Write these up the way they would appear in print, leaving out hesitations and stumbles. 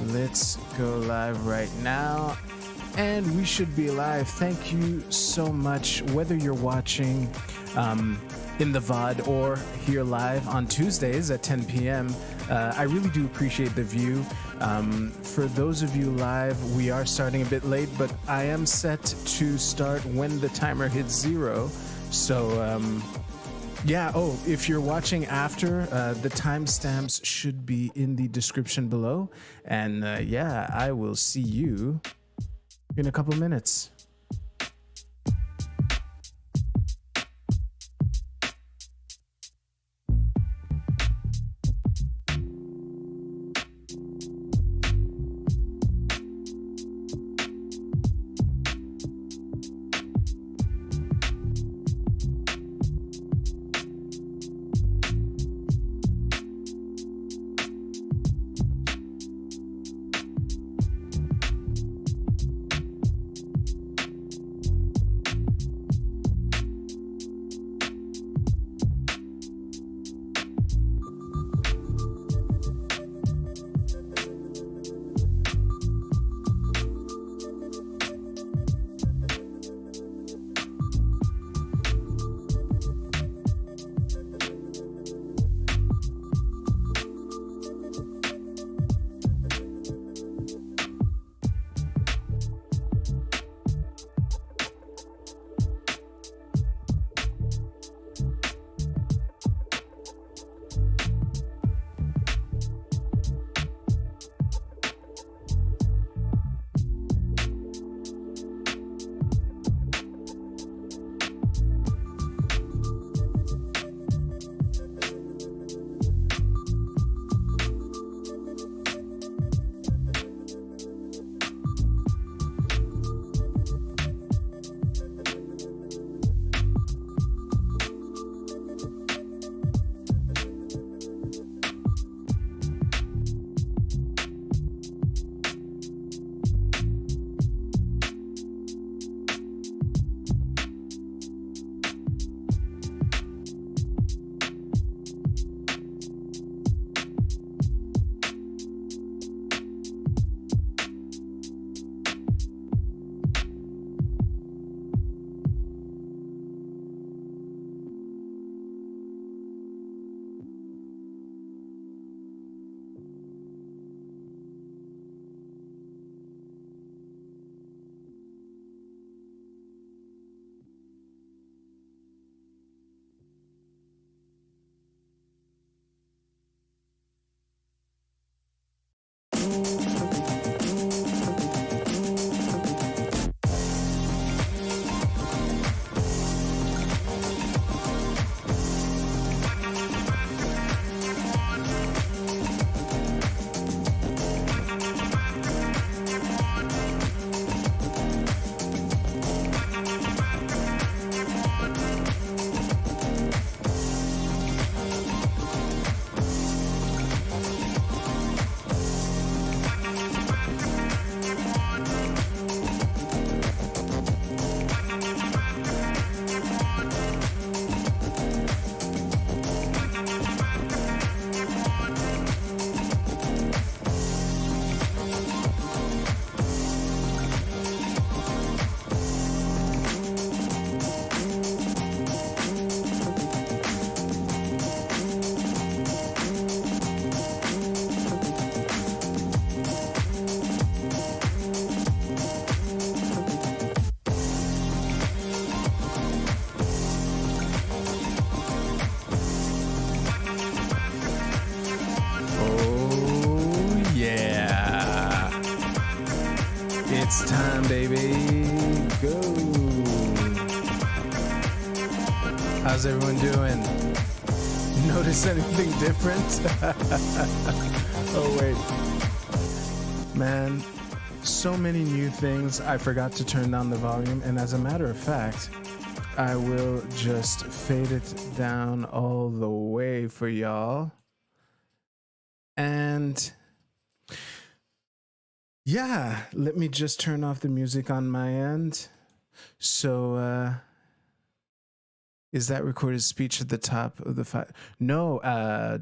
Let's go live right now. And we should be live. Thank you so much, whether you're watching in the VOD or here live on Tuesdays at 10 p.m. I really do appreciate the view. For those of you live, we are starting a bit late, but I am set to start when the timer hits 0. So, yeah. Oh, if you're watching after, the timestamps should be in the description below. And yeah, I will see you in a couple minutes. It's time, baby. Go. How's everyone doing? Notice anything different? Oh, wait. Man, so many new things. I forgot to turn down the volume. And as a matter of fact, I will just fade it down all the way for y'all. And yeah, let me just turn off the music on my end. So, is that recorded speech at the top of the file? No,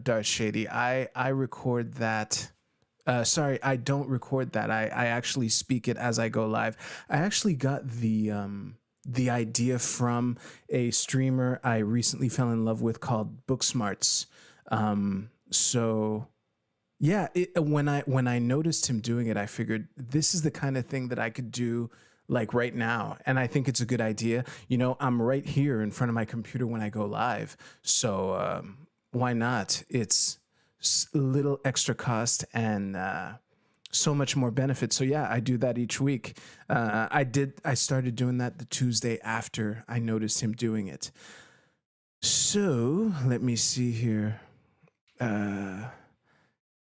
Darth Shady. I record that Sorry, I don't record that. I actually speak it as I go live. I actually got the idea from a streamer I recently fell in love with called Booksmarts. So yeah, when I noticed him doing it, I figured this is the kind of thing that I could do like right now, and I think it's a good idea. You know, I'm right here in front of my computer when I go live, so why not? It's little extra cost and so much more benefit. So yeah, I do that each week. I started doing that the Tuesday after I noticed him doing it. So let me see here.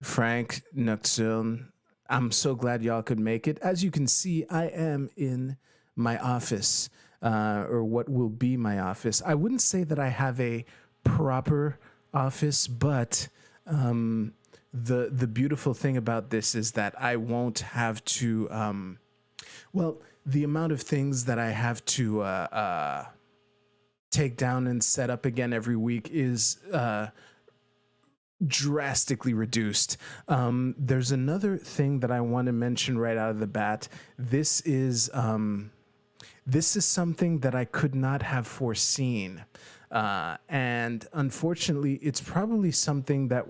Frank Nuxiln, I'm so glad y'all could make it. As you can see, I am in my office, or what will be my office. I wouldn't say that I have a proper office, but the beautiful thing about this is that I won't have to. Well, the amount of things that I have to take down and set up again every week is drastically reduced. There's another thing that I want to mention right out of the bat. This is something that I could not have foreseen, and unfortunately, it's probably something that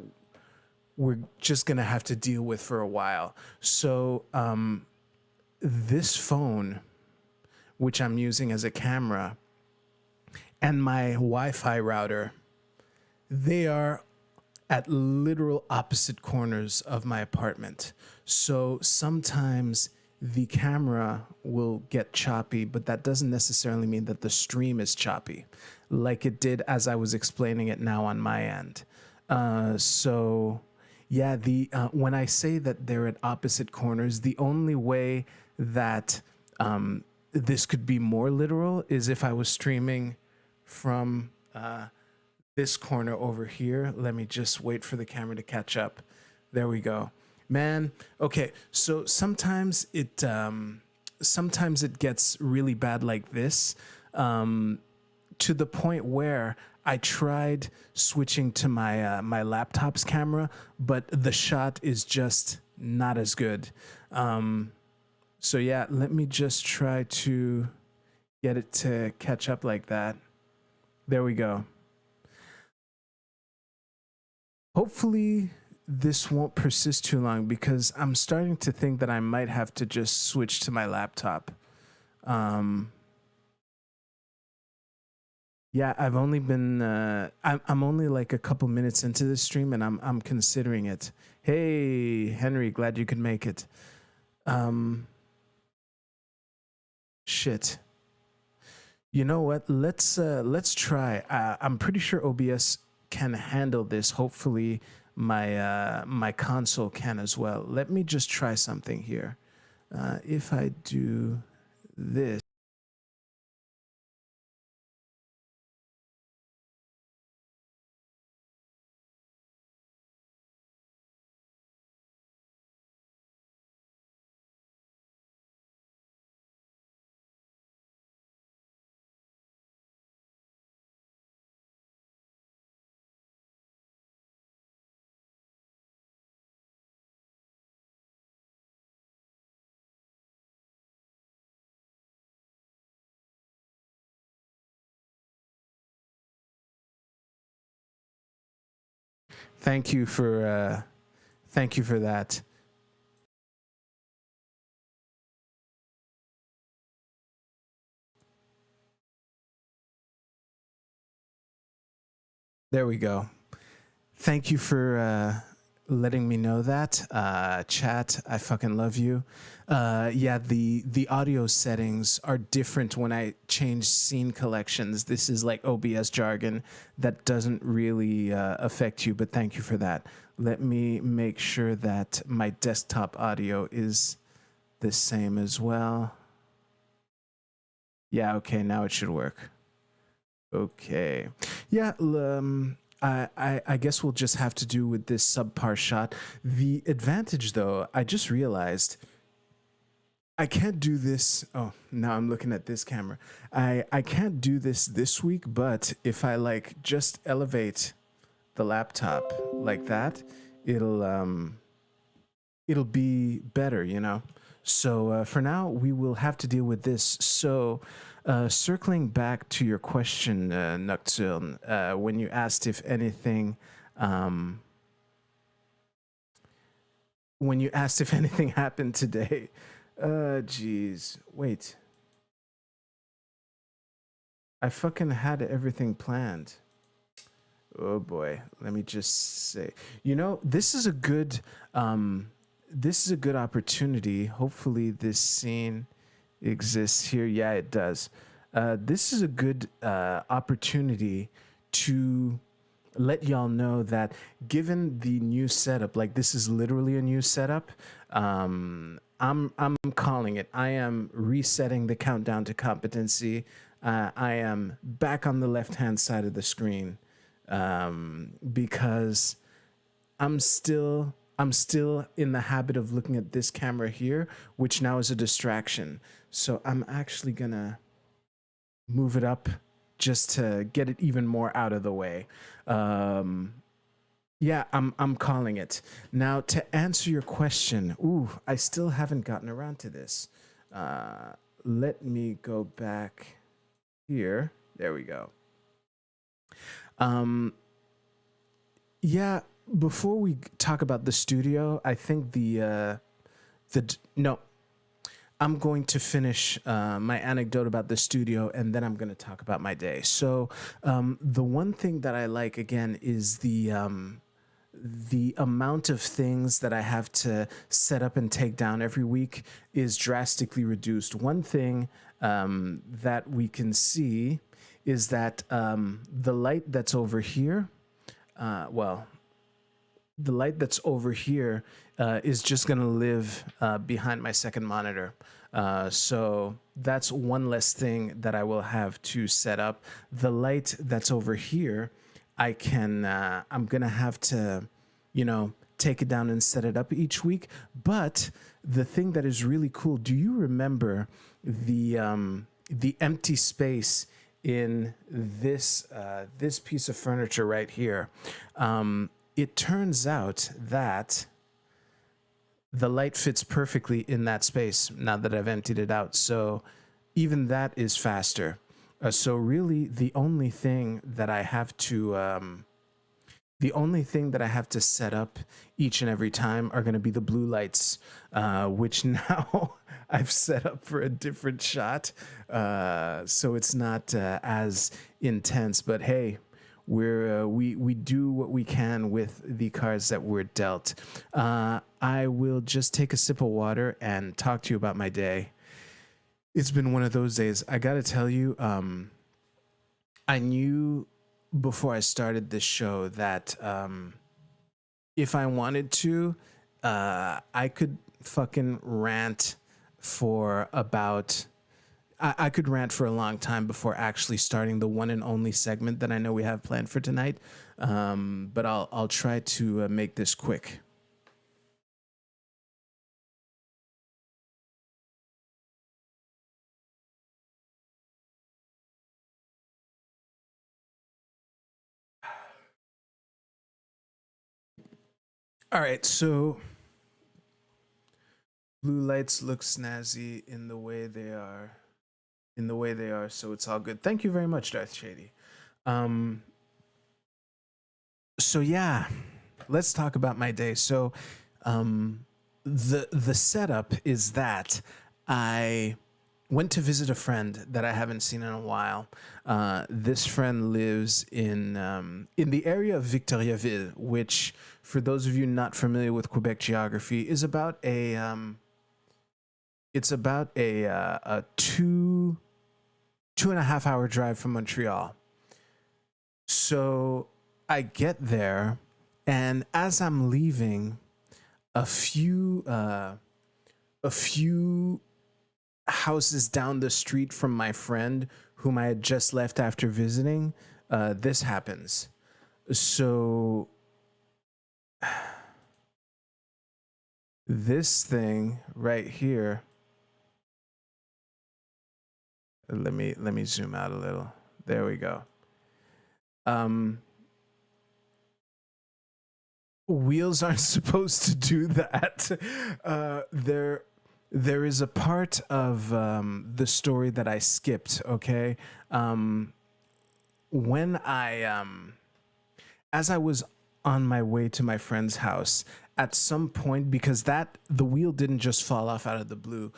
we're just gonna have to deal with for a while. So this phone, which I'm using as a camera, and my Wi-Fi router, they are at literal opposite corners of my apartment. So sometimes the camera will get choppy, but that doesn't necessarily mean that the stream is choppy, like it did as I was explaining it now on my end. So yeah, when I say that they're at opposite corners, the only way that this could be more literal is if I was streaming from this corner over here. Let me just wait for the camera to catch up. There we go. Man, okay, so sometimes it gets really bad like this, to the point where I tried switching to my laptop's camera, but the shot is just not as good. So yeah, let me just try to get it to catch up like that. There we go. Hopefully this won't persist too long, because I'm starting to think that I might have to just switch to my laptop. Yeah, I've only been I'm only like a couple minutes into this stream, and I'm considering it. Hey, Henry, glad you could make it. Shit. You know what? Let's try. I'm pretty sure OBS can handle this. Hopefully my console can as well. Let me just try something here. If I do this. Thank you for that. There we go. Thank you for letting me know that. Chat, I fucking love you. Yeah, the audio settings are different when I change scene collections. This is like OBS jargon that doesn't really affect you, but thank you for that. Let me make sure that my desktop audio is the same as well. Yeah, okay, now it should work. Okay. Yeah, I guess we'll just have to do with this subpar shot. The advantage, though, I just realized I can't do this. Oh, now I'm looking at this camera. I can't do this week, but if I like just elevate the laptop like that, it'll it'll be better, you know. So for now, we will have to deal with this. So circling back to your question, Nocturne, when you asked if anything, when you asked if anything happened today, geez, wait. I fucking had everything planned. Oh boy, let me just say, you know, this is a good opportunity. Hopefully this scene exists here. Yeah, it does. This is a good opportunity to let y'all know that given the new setup, like this is literally a new setup, I'm calling it. I am resetting the countdown to competency. I am back on the left-hand side of the screen because I'm still in the habit of looking at this camera here, which now is a distraction. So I'm actually gonna move it up just to get it even more out of the way. Yeah, I'm calling it. Now to answer your question, I still haven't gotten around to this. Let me go back here. There we go. Yeah, before we talk about the studio, I think no, I'm going to finish my anecdote about the studio, and then I'm going to talk about my day. So the one thing that I like, again, is the amount of things that I have to set up and take down every week is drastically reduced. One thing that we can see is that the light that's over here, the light that's over here is just going to live behind my second monitor. So that's one less thing that I will have to set up. The light that's over here, I'm going to have to, you know, take it down and set it up each week. But the thing that is really cool, do you remember the empty space in this piece of furniture right here? It turns out that the light fits perfectly in that space now that I've emptied it out. So even that is faster. So really the only thing that I have to set up each and every time are going to be the blue lights, which now I've set up for a different shot. So it's not as intense, but hey, we do what we can with the cards that we're dealt. I will just take a sip of water and talk to you about my day. It's been one of those days. I gotta tell you, I knew before I started this show that if I wanted to, I could fucking rant for about... I could rant for a long time before actually starting the one and only segment that I know we have planned for tonight. But I'll try to make this quick. All right, so blue lights look snazzy in the way they are. So it's all good. Thank you very much, Darth Shady. So yeah, let's talk about my day. So the setup is that I went to visit a friend that I haven't seen in a while. This friend lives in the area of Victoriaville, which, for those of you not familiar with Quebec geography, is about a a 2.5 hour drive from Montreal. So I get there, and as I'm leaving, a few houses down the street from my friend, whom I had just left after visiting, this happens. So this thing right here, let me zoom out a little. There we go. wheels aren't supposed to do that. There is a part of the story that I skipped. Okay, when as I was on my way to my friend's house, at some point, because the wheel didn't just fall off out of the blue.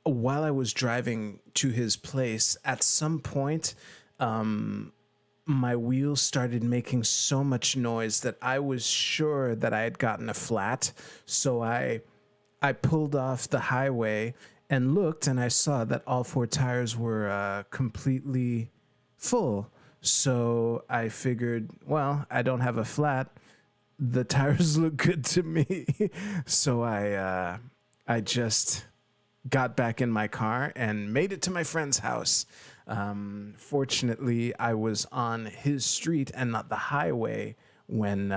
While I was driving to his place, at some point, my wheels started making so much noise that I was sure that I had gotten a flat. So I pulled off the highway and looked, and I saw that all four tires were completely full. So I figured, well, I don't have a flat. The tires look good to me. So I just got back in my car and made it to my friend's house. Fortunately, I was on his street and not the highway when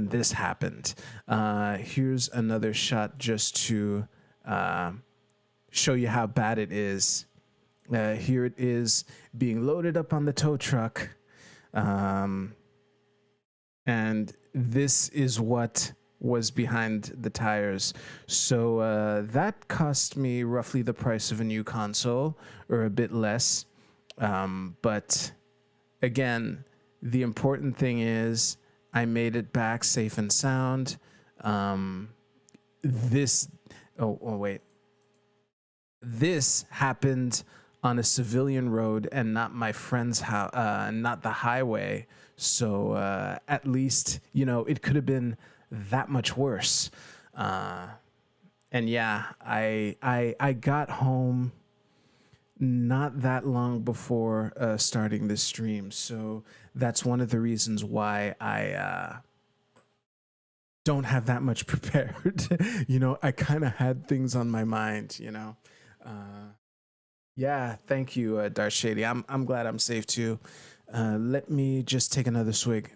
this happened. Here's another shot just to show you how bad it is. Here it is being loaded up on the tow truck. And this is what was behind the tires. So that cost me roughly the price of a new console, or a bit less. But again, the important thing is I made it back safe and sound. This happened on a civilian road and not my friend's house, not the highway. So at least, it could have been that much worse. And yeah, I got home not that long before starting this stream. So that's one of the reasons why I don't have that much prepared. I kind of had things on my mind, Yeah, thank you, Darth Shady. I'm glad I'm safe too. Let me just take another swig.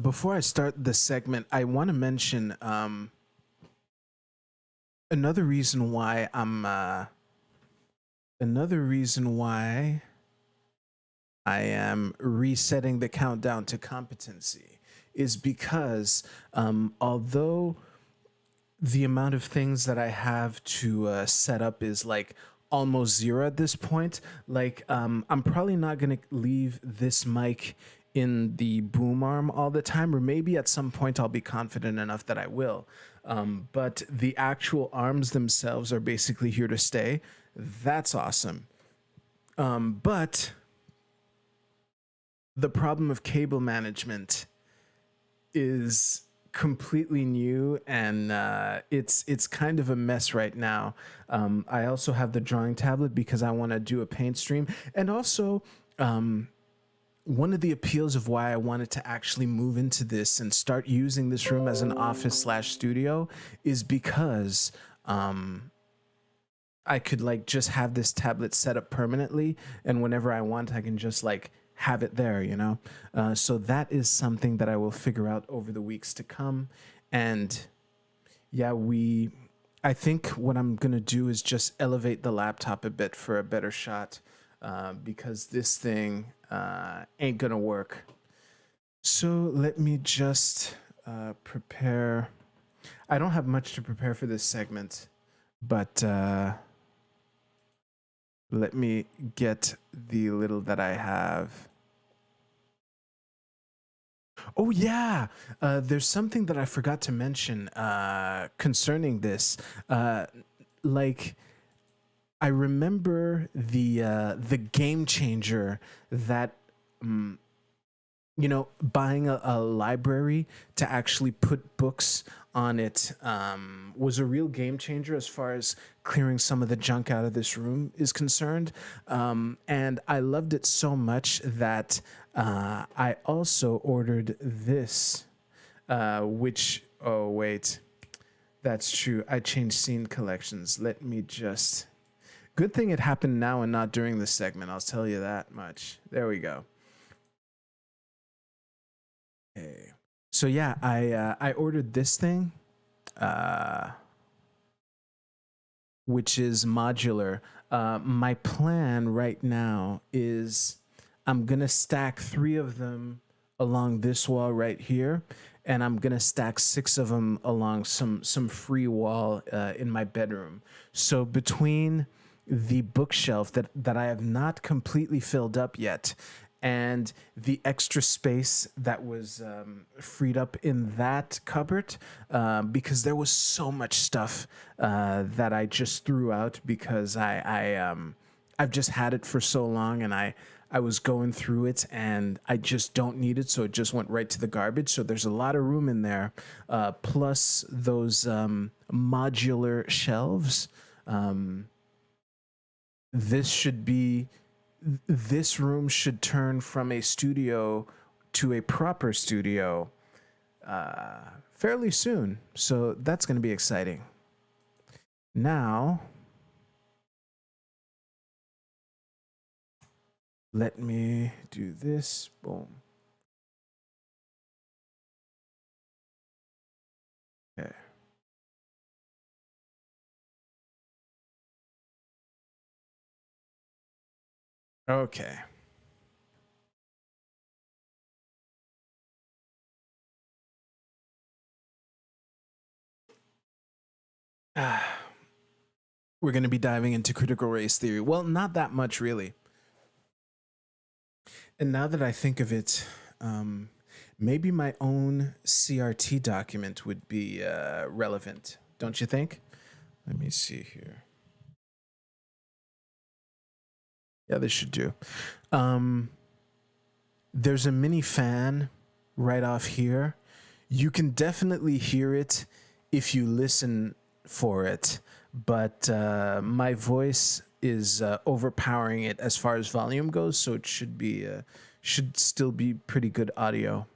Before I start the segment, I want to mention another reason why I am resetting the countdown to competency is because although the amount of things that I have to set up is like almost zero at this point, like I'm probably not going to leave this mic in the boom arm all the time, or maybe at some point I'll be confident enough that I will. But the actual arms themselves are basically here to stay. That's awesome. But the problem of cable management is completely new, and it's kind of a mess right now. I also have the drawing tablet because I want to do a paint stream, and also one of the appeals of why I wanted to actually move into this and start using this room as an office/studio is because I could like just have this tablet set up permanently, and whenever I want, I can just like have it there, so that is something that I will figure out over the weeks to come. And yeah, I think what I'm gonna do is just elevate the laptop a bit for a better shot, because this thing ain't gonna work. So let me just prepare. I don't have much to prepare for this segment, but let me get the little that I have. Oh yeah, there's something that I forgot to mention concerning this. Like, I remember the game changer that buying a library to actually put books on it was a real game changer as far as clearing some of the junk out of this room is concerned. And I loved it so much that I also ordered this, which, oh, wait, that's true. I changed scene collections. Let me just, good thing it happened now and not during the segment. I'll tell you that much. There we go. Okay. So yeah, I ordered this thing, modular. My plan right now is I'm gonna stack 3 of them along this wall right here, and I'm gonna stack 6 of them along some free wall in my bedroom. So between the bookshelf that I have not completely filled up yet, and the extra space that was freed up in that cupboard, because there was so much stuff that I just threw out because I've just had it for so long, and I was going through it and I just don't need it, so it just went right to the garbage. So there's a lot of room in there, plus those modular shelves. This room should turn from a studio to a proper studio fairly soon. So that's going to be exciting. Now, let me do this. Boom. Okay. Okay. We're going to be diving into critical race theory. Well, not that much, really. And now that I think of it, maybe my own CRT document would be relevant, don't you think? Let me see here. Yeah, this should do. There's a mini fan right off here. You can definitely hear it if you listen for it, but my voice is overpowering it as far as volume goes, so it should still be pretty good audio.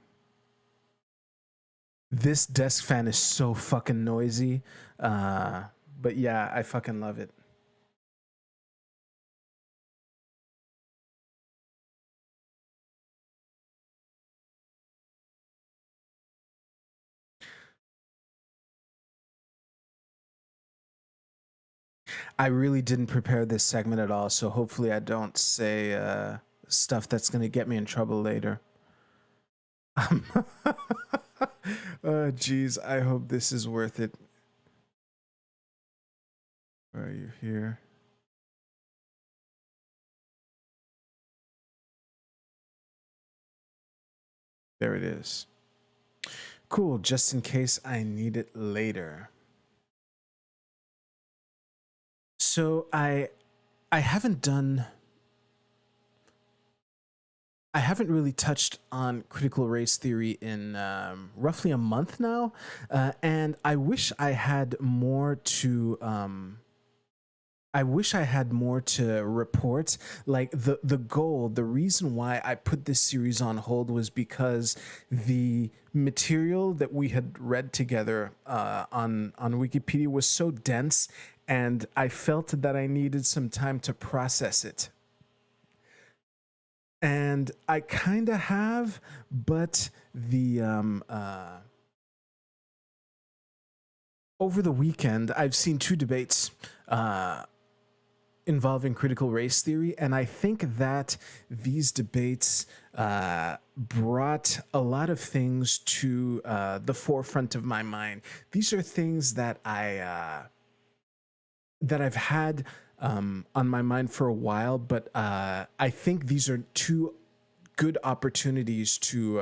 This desk fan is so fucking noisy, but yeah, I fucking love it. I really didn't prepare this segment at all, so hopefully I don't say stuff that's going to get me in trouble later. Oh, geez, I hope this is worth it. Where are you here? There it is. Cool, just in case I need it later. So I haven't really touched on critical race theory in roughly a month now, and I wish I had more to. I wish I had more to report. Like the goal, the reason why I put this series on hold was because the material that we had read together on Wikipedia was so dense, and I felt that I needed some time to process it. And I kind of have, but the over the weekend I've seen 2 debates involving critical race theory, and I think that these debates brought a lot of things to the forefront of my mind. These are things that I've had on my mind for a while, but I think these are 2 good opportunities to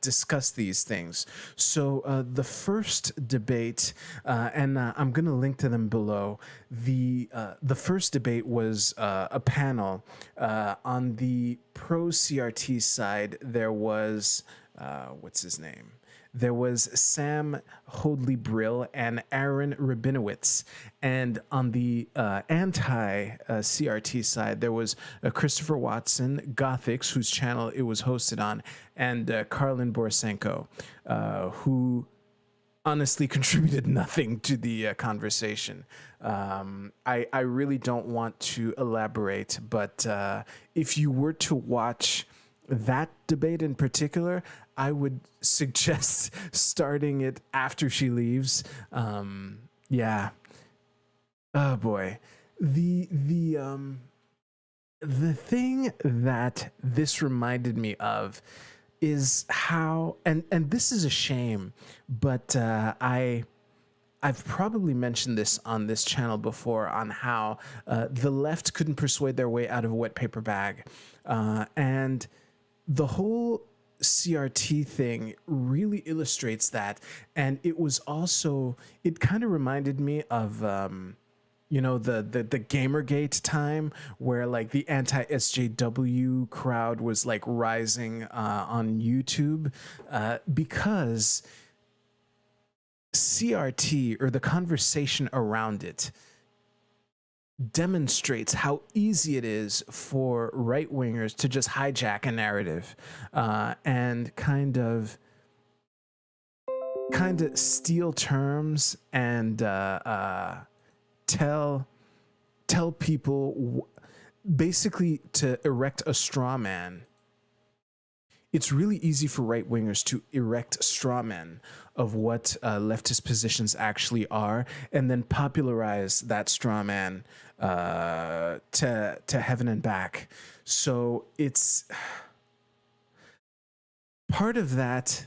discuss these things. So the first debate, and I'm going to link to them below. The first debate was a panel on the pro CRT side. There was what's his name? There was Sam Hoadley Brill and Aaron Rabinowitz. And on the anti CRT side, there was Christopher Watson, Gothix, whose channel it was hosted on, and Karlin Borisenko, who honestly contributed nothing to the conversation. I really don't want to elaborate, but if you were to watch that debate in particular, I would suggest starting it after she leaves. Yeah. Oh boy. The thing that this reminded me of is how, and this is a shame, but I've probably mentioned this on this channel before on how the left couldn't persuade their way out of a wet paper bag, and the whole CRT thing really illustrates that. And it was also, it kind of reminded me of the Gamergate time, where like the anti SJW crowd was like rising on YouTube, because CRT, or the conversation around it, demonstrates how easy it is for right wingers to just hijack a narrative, and kind of steal terms and tell people basically to erect a straw man. It's really easy for right wingers to erect straw men of what leftist positions actually are, and then popularize that straw man to heaven and back. So it's part of that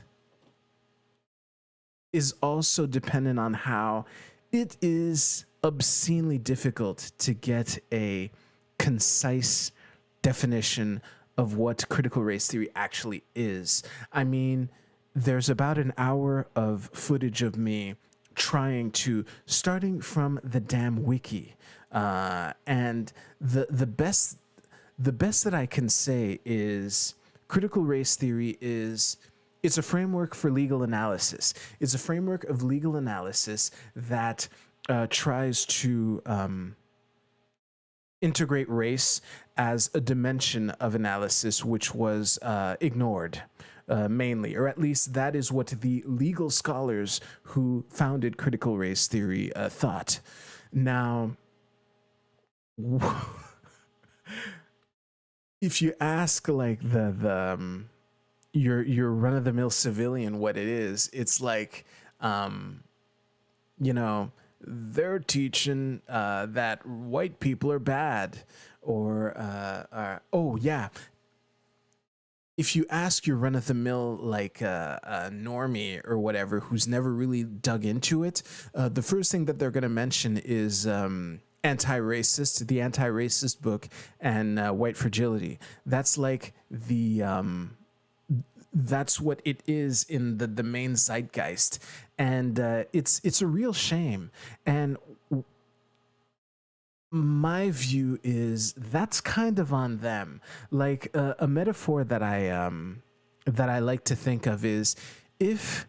is also dependent on how it is obscenely difficult to get a concise definition of what critical race theory actually is. I mean, there's about an hour of footage of me starting from the damn wiki, and the best that I can say is critical race theory is, it's a framework for legal analysis. It's a framework of legal analysis that tries to integrate race as a dimension of analysis which was ignored, mainly, or at least that is what the legal scholars who founded critical race theory thought. Now, if you ask like your run-of-the-mill civilian what it is, it's like, they're teaching that white people are bad, or oh yeah, if you ask your run-of-the-mill like normie or whatever who's never really dug into it, the first thing that they're going to mention is anti-racist, the anti-racist book, and white fragility. That's like that's what it is in the main zeitgeist, and it's a real shame. And my view is that's kind of on them. Like a metaphor that I like to think of is, if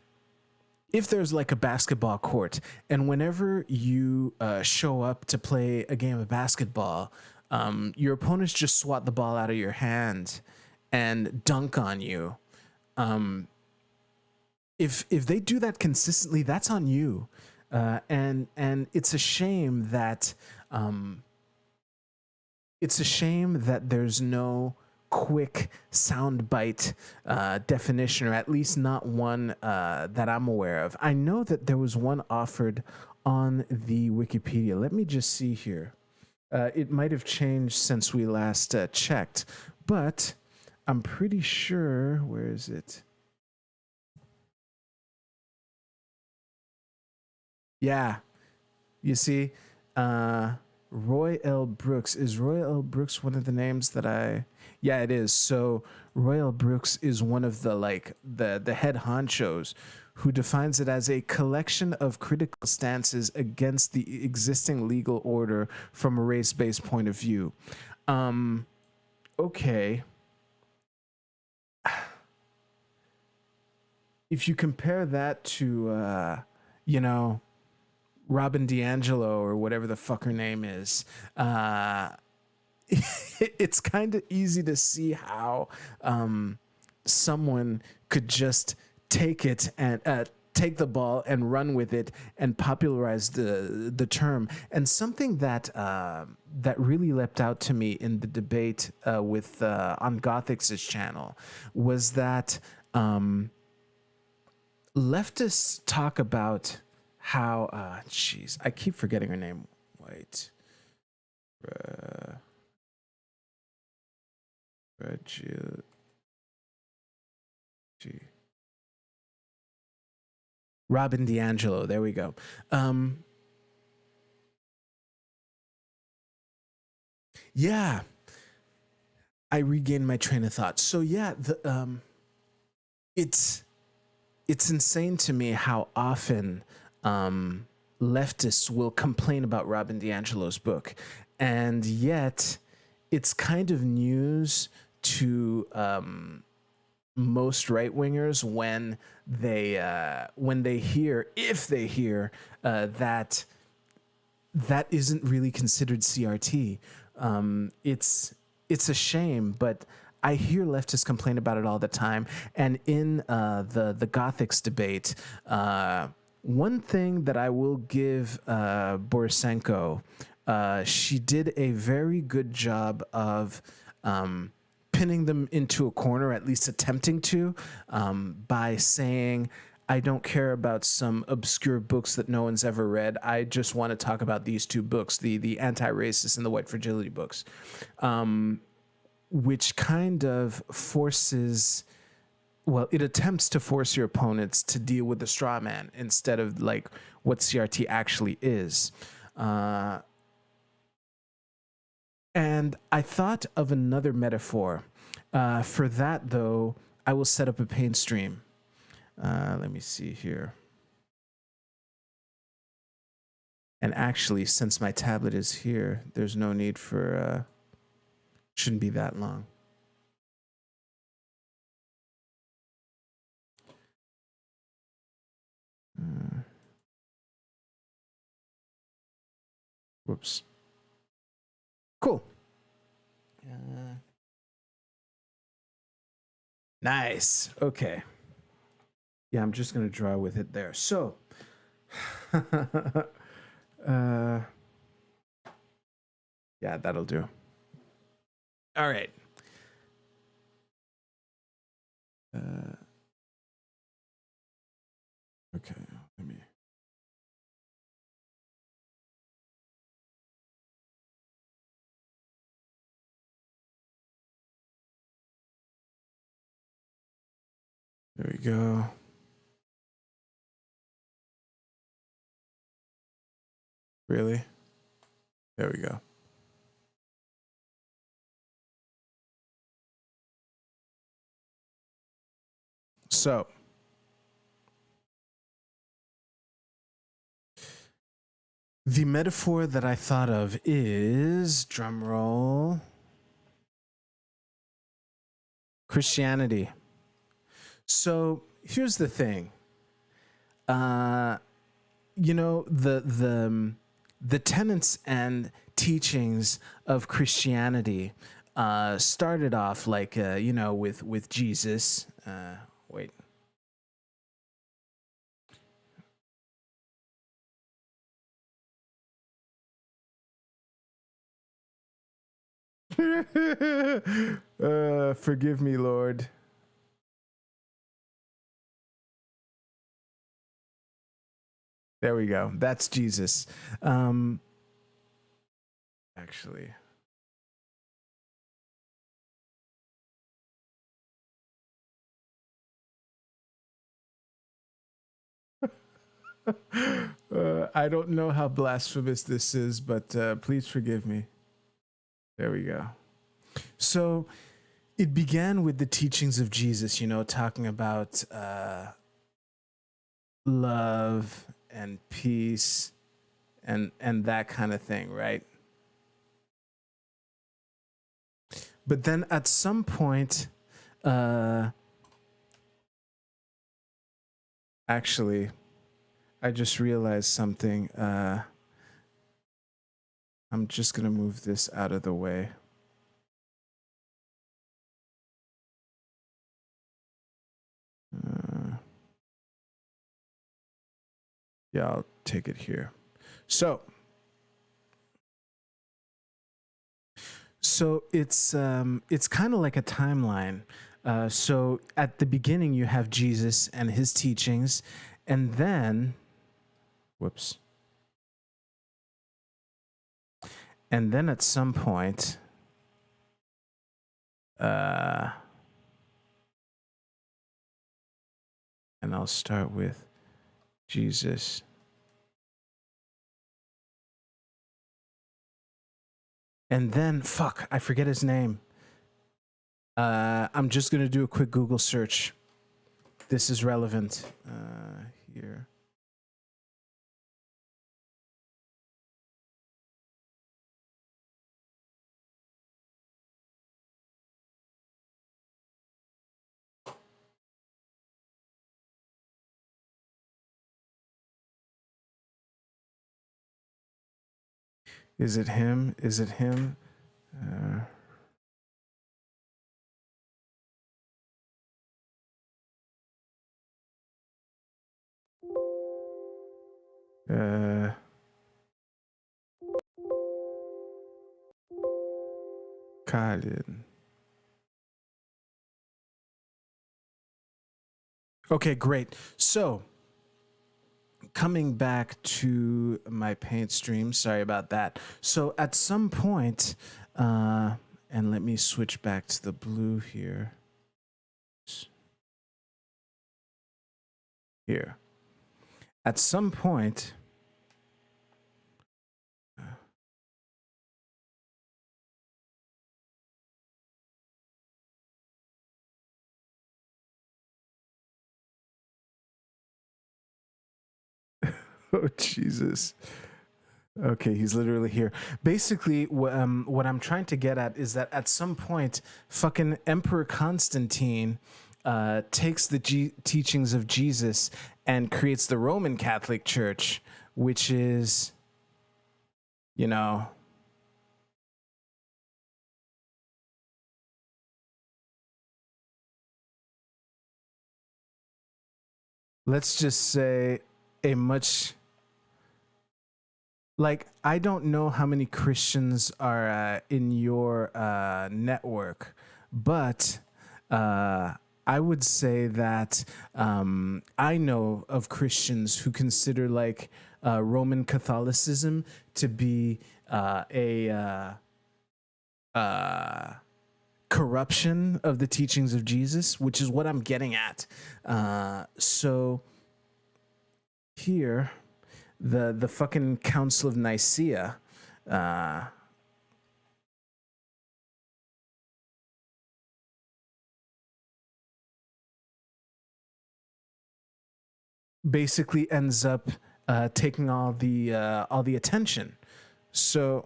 there's like a basketball court, and whenever you show up to play a game of basketball, your opponents just swat the ball out of your hand and dunk on you. If they do that consistently, that's on you, and it's a shame that there's no quick soundbite definition, or at least not one that I'm aware of. I know that there was one offered on the Wikipedia. Let me just see here. It might have changed since we last checked, but I'm pretty sure. Where is it? Yeah, you see, Roy L. Brooks. Is Roy L. Brooks one of the names that I? Yeah, it is. So Roy L. Brooks is one of the head honchos, who defines it as a collection of critical stances against the existing legal order from a race-based point of view. Okay. If you compare that to, Robin DiAngelo, or whatever the fuck her name is, it's kind of easy to see how someone could just take it and take the ball and run with it and popularize the term. And something that really leapt out to me in the debate with on Gothix's channel was that leftists talk about how, I keep forgetting her name. Wait. Robin DiAngelo. There we go. Yeah, I regained my train of thought. So yeah, it's insane to me how often leftists will complain about Robin DiAngelo's book, and yet it's kind of news to most right wingers when they hear, if they hear that isn't really considered CRT. It's a shame, but I hear leftists complain about it all the time. And in the Gothix debate, one thing that I will give Borisenko, she did a very good job of pinning them into a corner, at least attempting to, by saying, I don't care about some obscure books that no one's ever read. I just want to talk about these two books, the anti-racist and the white fragility books, which kind of forces, well, it attempts to force your opponents to deal with the straw man instead of like what CRT actually is. And I thought of another metaphor. For that, though, I will set up a pain stream. Let me see here. And actually, since my tablet is here, there's no need for, shouldn't be that long. Whoops. Cool. Nice. Okay. Yeah, I'm just going to draw with it there. So, yeah, that'll do. All right. Okay, let me. There we go. Really? There we go. So, the metaphor that I thought of is, drum roll, Christianity. So here's the thing. You know, the tenets and teachings of Christianity started off like, you know, with Jesus. Wait. Forgive me, Lord. There we go. That's Jesus. Actually. I don't know how blasphemous this is, but please forgive me. There we go. So it began with the teachings of Jesus, you know, talking about love and peace and that kind of thing, right? But then at some point, actually, I just realized something. I'm just going to move this out of the way. Yeah, I'll take it here. So it's kind of like a timeline. So at the beginning, you have Jesus and his teachings, and then, whoops. And then at some point, and I'll start with Jesus. And then, fuck, I forget his name. I'm just going to do a quick Google search. This is relevant. Here. Is it him? Is it him? Khalid. Okay, great. So, coming back to my paint stream, sorry about that. So, at some point, and let me switch back to the blue here. Here. At some point, oh, Jesus. Okay, he's literally here. Basically, what I'm trying to get at is that at some point, fucking Emperor Constantine takes the teachings of Jesus and creates the Roman Catholic Church, which is, you know, let's just say a much, like, I don't know how many Christians are in your network, but I would say that I know of Christians who consider like Roman Catholicism to be a corruption of the teachings of Jesus, which is what I'm getting at. So here, the fucking Council of Nicaea. Basically ends up taking all the attention. So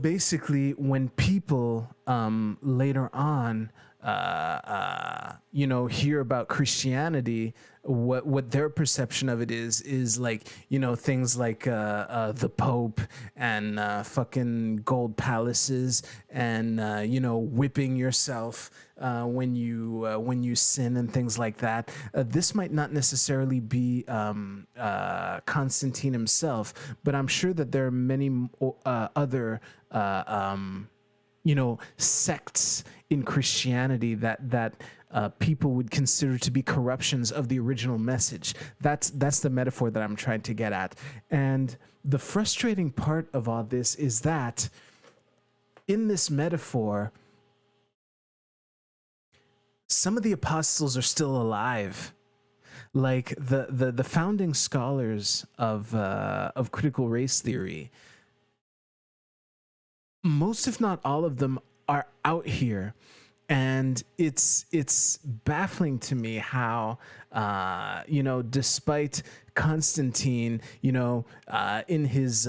basically, when people later on, hear about Christianity, what their perception of it is like, things like the Pope and fucking gold palaces and whipping yourself when you sin and things like that. This might not necessarily be Constantine himself, but I'm sure that there are many other sects in Christianity that people would consider to be corruptions of the original message. That's the metaphor that I'm trying to get at. And the frustrating part of all this is that in this metaphor, some of the apostles are still alive. Like the founding scholars of critical race theory, most if not all of them are out here, and it's baffling to me how despite Constantine in his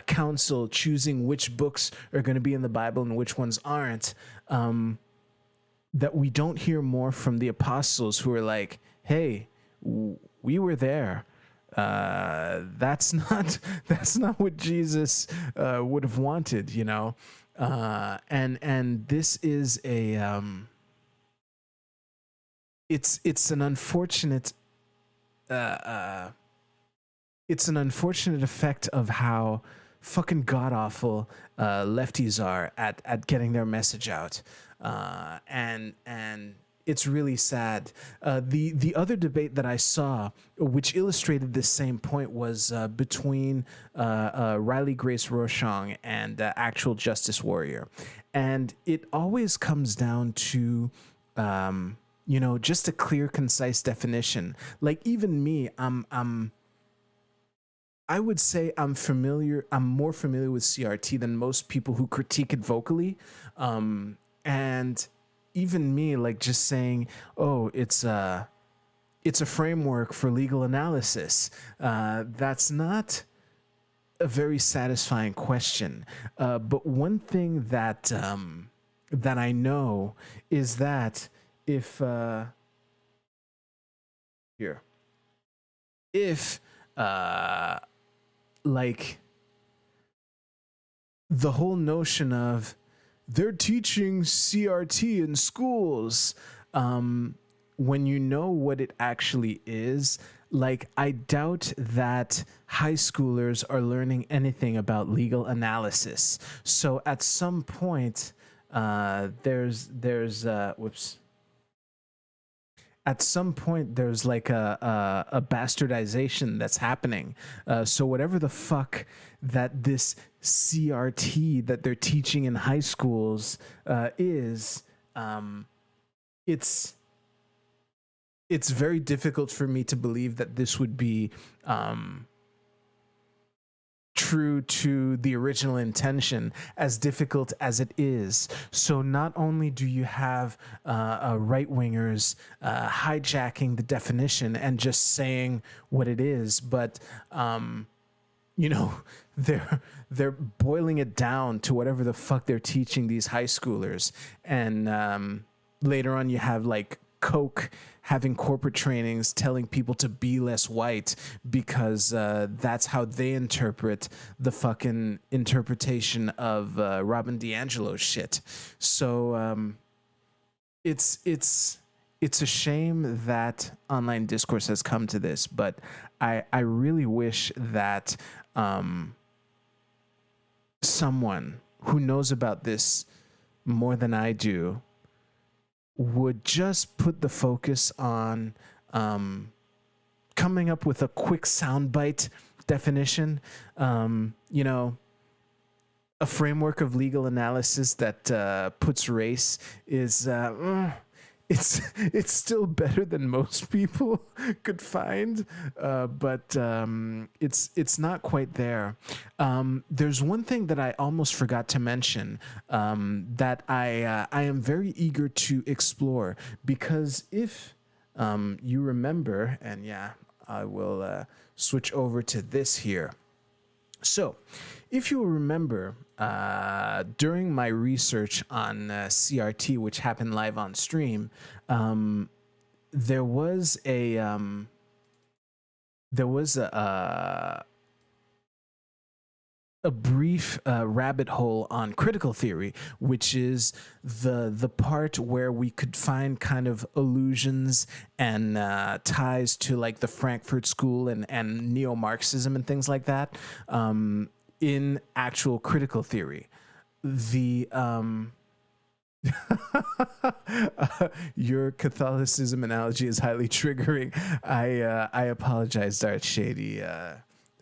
council choosing which books are going to be in the Bible and which ones aren't, that we don't hear more from the apostles who are like, hey, we were there. That's not what Jesus would have wanted, and this is a it's an unfortunate effect of how fucking god awful lefties are at getting their message out, and it's really sad. The other debate that I saw, which illustrated this same point, was between Riley Grace Rochong and Actual Justice Warrior, and it always comes down to just a clear, concise definition. Like even me, I would say I'm more familiar with CRT than most people who critique it vocally. And even me, like just saying, oh, it's a framework for legal analysis. That's not a very satisfying question. But one thing that I know is that if like the whole notion of they're teaching CRT in schools, when you know what it actually is, like I doubt that high schoolers are learning anything about legal analysis. So at some point, there's at some point there's like a bastardization that's happening. So whatever the fuck that this CRT that they're teaching in high schools is, it's very difficult for me to believe that this would be true to the original intention, as difficult as it is. So not only do you have right-wingers hijacking the definition and just saying what it is, but they're boiling it down to whatever the fuck they're teaching these high schoolers. And later on you have like Coke having corporate trainings telling people to be less white because that's how they interpret the fucking interpretation of Robin DiAngelo's shit. So it's a shame that online discourse has come to this, but I really wish that someone who knows about this more than I do would just put the focus on coming up with a quick soundbite definition, a framework of legal analysis that puts race is it's still better than most people could find, but it's not quite there. There's one thing that I almost forgot to mention that I am very eager to explore, because if you remember, and yeah, I will switch over to this here. So, if you remember, during my research on CRT, which happened live on stream, there was a brief rabbit hole on critical theory, which is the part where we could find kind of allusions and ties to like the Frankfurt School and neo-Marxism and things like that in actual critical theory. The your Catholicism analogy is highly triggering. I apologize, Darth Shady.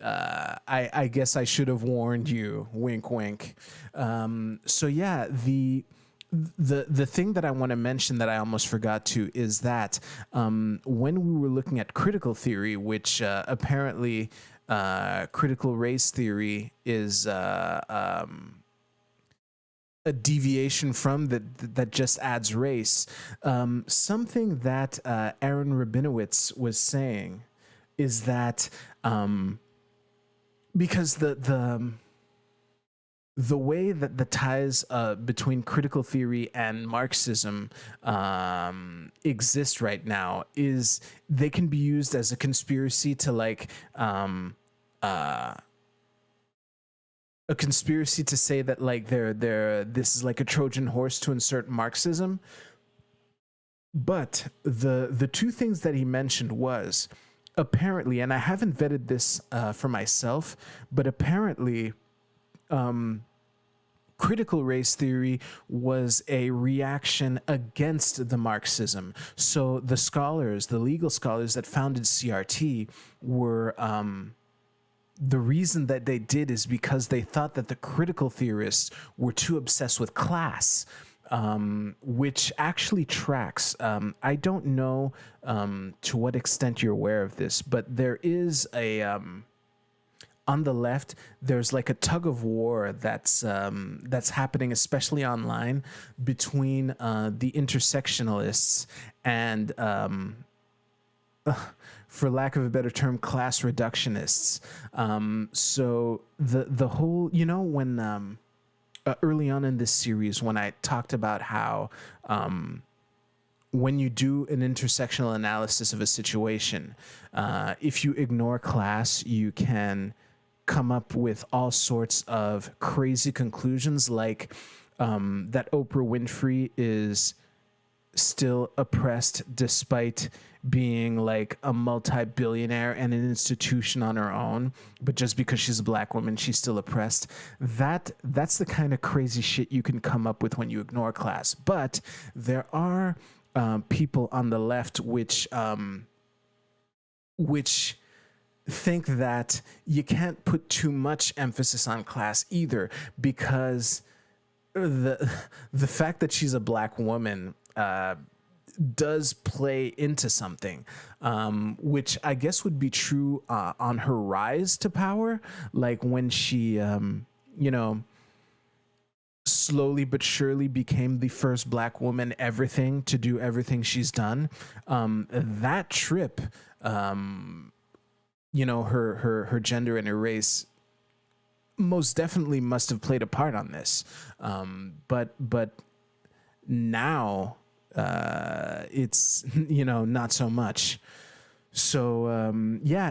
I guess I should have warned you. Wink, wink. So yeah, the thing that I want to mention that I almost forgot to is that when we were looking at critical theory, which apparently critical race theory is a deviation from that just adds race. Something that Aaron Rabinowitz was saying is that because the way that the ties between critical theory and Marxism exist right now is they can be used as a conspiracy to like a conspiracy to say that like this is like a Trojan horse to insert Marxism. But the two things that he mentioned was apparently, and I haven't vetted this for myself, but apparently critical race theory was a reaction against the Marxism. So the scholars, the legal scholars that founded CRT were, the reason that they did is because they thought that the critical theorists were too obsessed with class, which actually tracks. I don't know to what extent you're aware of this, but there is a on the left, there's like a tug of war that's happening, especially online, between the intersectionalists and, for lack of a better term, class reductionists. So the whole, when early on in this series, when I talked about how when you do an intersectional analysis of a situation, if you ignore class, you can come up with all sorts of crazy conclusions, like that Oprah Winfrey is still oppressed despite being like a multi-billionaire and an institution on her own, but just because she's a black woman, she's still oppressed. That's the kind of crazy shit you can come up with when you ignore class. But there are people on the left which think that you can't put too much emphasis on class either, because the fact that she's a black woman does play into something, which I guess would be true on her rise to power, like when she slowly but surely became the first black woman to do everything she's done. That trip, her gender and her race most definitely must have played a part on this. But now it's, not so much. So,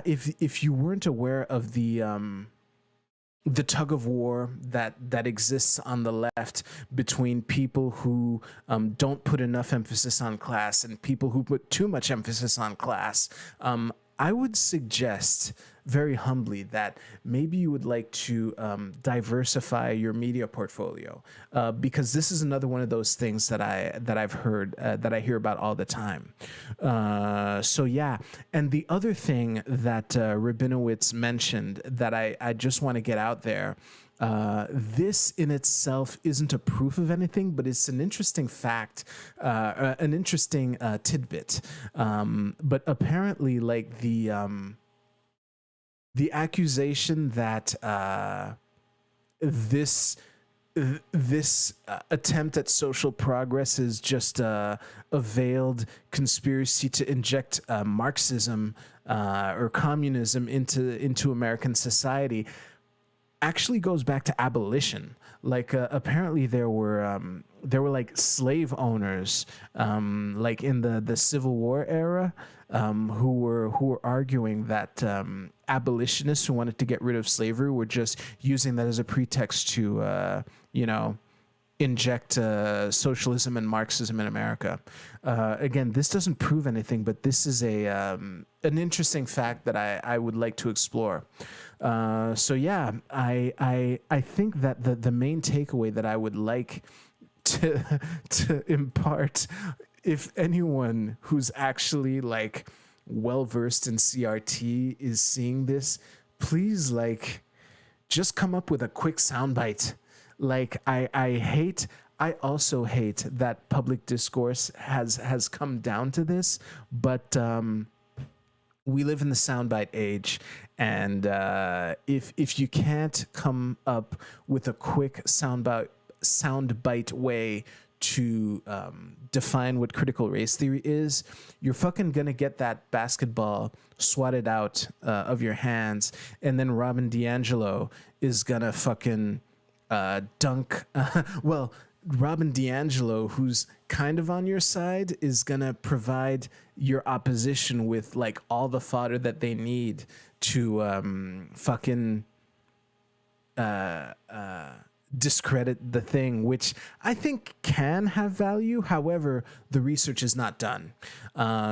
if you weren't aware of the tug of war that exists on the left between people who don't put enough emphasis on class and people who put too much emphasis on class, I would suggest very humbly that maybe you would like to diversify your media portfolio, because this is another one of those things that I've heard that I hear about all the time. So yeah, and the other thing that Rabinowitz mentioned that I just want to get out there. This in itself isn't a proof of anything, but it's an interesting fact, an interesting tidbit. But apparently, like the accusation that this attempt at social progress is just a veiled conspiracy to inject Marxism or communism into American society actually goes back to abolition. Like apparently there were like slave owners like in the Civil War era who were arguing that abolitionists who wanted to get rid of slavery were just using that as a pretext to inject socialism and Marxism in America. Again, this doesn't prove anything, but this is an interesting fact that I would like to explore. So yeah, I think that the main takeaway that I would like to impart, if anyone who's actually like well versed in CRT is seeing this, please just come up with a quick soundbite. I also hate that public discourse has come down to this, but we live in the soundbite age, and if you can't come up with a quick soundbite way to define what critical race theory is, you're fucking gonna get that basketball swatted out of your hands, and then Robin DiAngelo is gonna fucking dunk. Well, Robin DiAngelo, who's kind of on your side, is gonna provide your opposition with like all the fodder that they need to fucking discredit the thing, which I think can have value. However, the research is not done.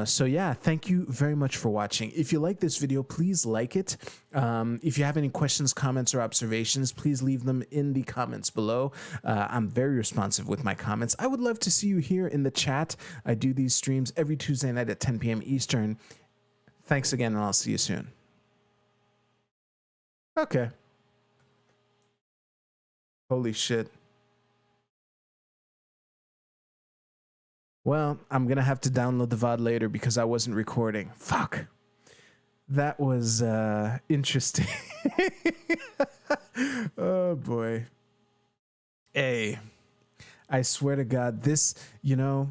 So yeah, thank you very much for watching. If you like this video, please like it. If you have any questions, comments, or observations, please leave them in the comments below. I'm very responsive with my comments. I would love to see you here in the chat. I do these streams every Tuesday night at 10 p.m. Eastern. Thanks again, and I'll see you soon. Okay. Holy shit. Well, I'm gonna have to download the VOD later because I wasn't recording. Fuck. That was interesting. Oh boy. Hey, I swear to God, this, you know,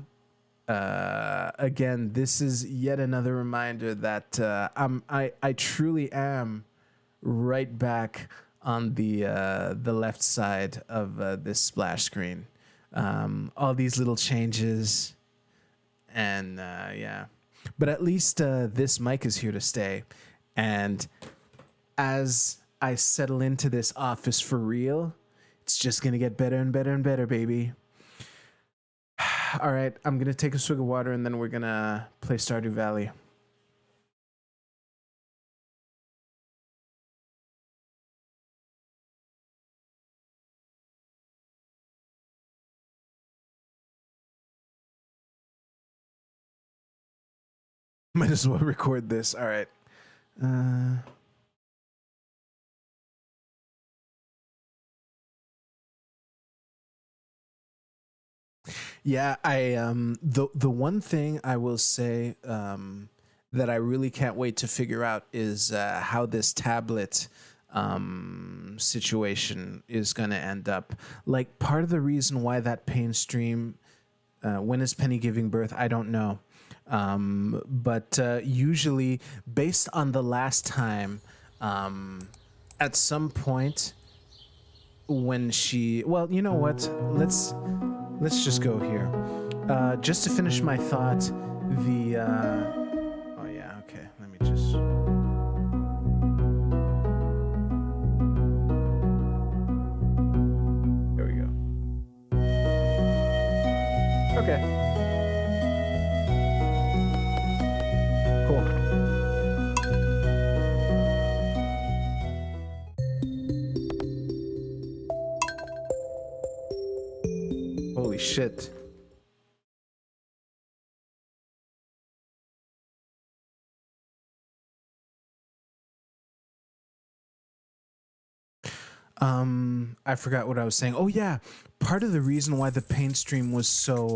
again, this is yet another reminder that I truly am right back on the left side of this splash screen. All these little changes, and yeah, but at least this mic is here to stay. And as I settle into this office for real, it's just gonna get better and better and better, baby. All right, I'm gonna take a swig of water and then we're gonna play Stardew Valley. Might as well record this. All right. Yeah, the one thing I will say that I really can't wait to figure out is how this tablet situation is going to end up. Like, part of the reason why that pain stream, when is Penny giving birth, I don't know. But usually, based on the last time, at some point when she, well, you know what? Let's just go here. Just to finish my thought, the oh yeah, okay. Let me just. There we go. Okay. Holy shit. I forgot what I was saying. Oh yeah, part of the reason why the paint stream was so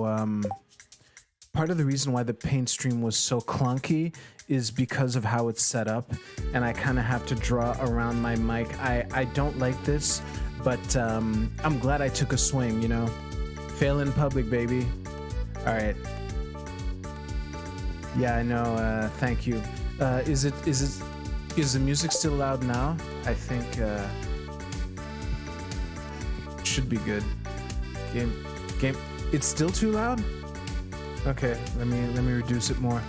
clunky is because of how it's set up, and I kind of have to draw around my mic. I don't like this, but I'm glad I took a swing, you know. Fail in public, baby. All right. Yeah, I know. Thank you. Is the music still loud now? I think should be good. Game. It's still too loud? Okay, let me reduce it more.